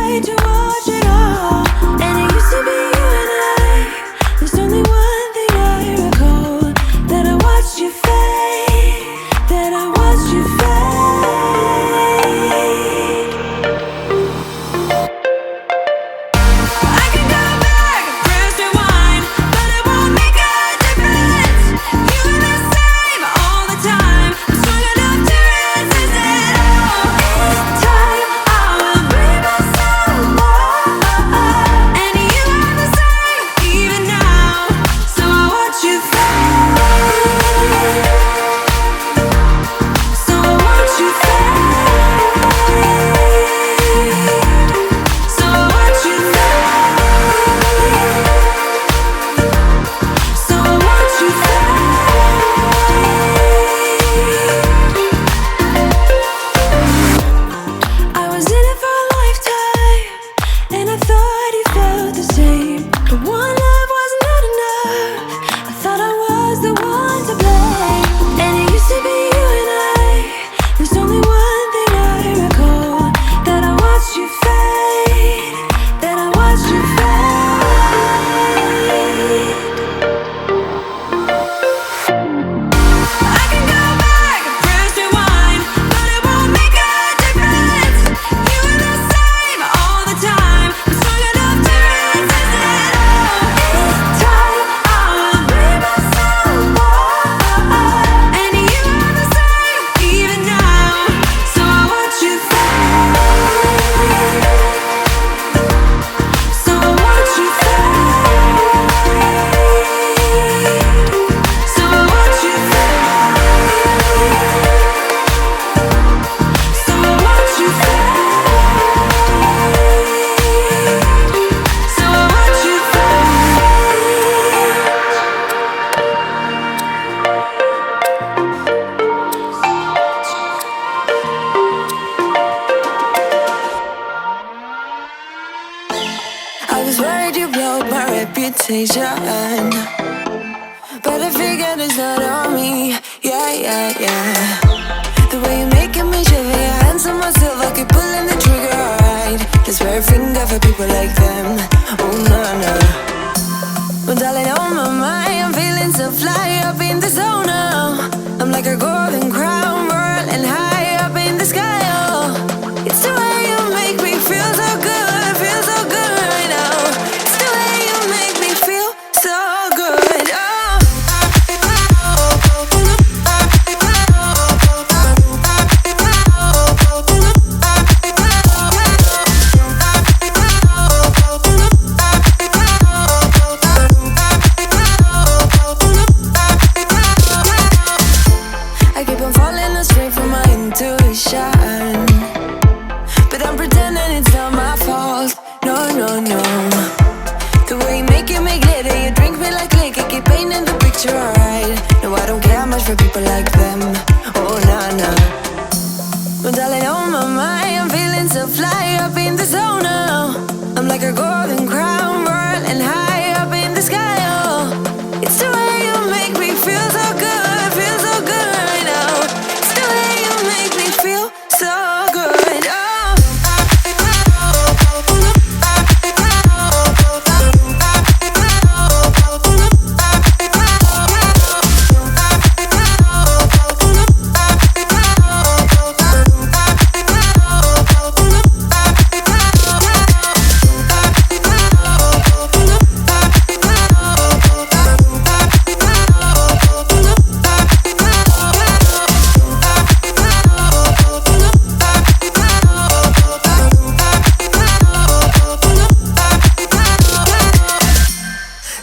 tried to watch it all, and it used to be you and I. There's only one thing I recall, that I watched you fade, that I watched you fade. I can go back, press rewind, but it won't make a difference. You were the same all the time, I'm strong enough to resist it all. Each time I will bring myself more, and you are the same even now. So I watch you fade. So I watch you fade. So I watch you fade. So I watch you fade. I was in it for a lifetime, and I thought you felt the same. But one love was not enough, I thought I was the one to blame. And it used to be you and I. There's only one thing I recall, that I watched you fade, that I watched you fade. I can go back, press rewind, but it won't make a difference. You were the same all the time, I'm strong enough to resist it all. Each time I will bring myself more, and you are the same even now. So I watch you fade. So I watch you fade. So I watch you fade. So I watch you fade. So I watch you I was worried you blow my reputation, but I figured it's not on me. Yeah, yeah, yeah. The way you're making me shiver, your hands on myself, I keep pulling the trigger, alright. This very finger for people like them. Oh, no, no. Well, darling, on my mind, I'm feeling so fly up in the zone now. I'm like a golden crown, whirling high up in the sky, oh. It's the way you make me feel so good right now. It's the way you make me feel so good, oh. I keep on falling astray from my intuition, but I'm pretending it's not my fault. No, no, no. The way you make it make glitter, you drink me like liquor, keep painting the picture, alright. No, I don't care much for people like them. Oh, nah, nah. Well, darling, on my mind, I'm feeling so fly up in the zone now. I'm like a golden crown, whirling high up in the sky, oh. It's the way you make me feel so good right now. It's the way you make me feel so good, oh.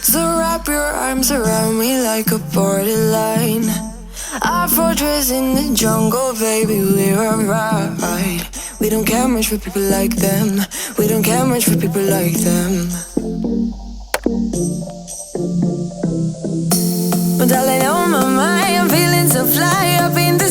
So wrap your arms around me like a borderline. Our fortress in the jungle, baby, we're alright. We don't care much for people like them. We don't care much for people like them. But darling, on my mind, I'm feeling so fly up in the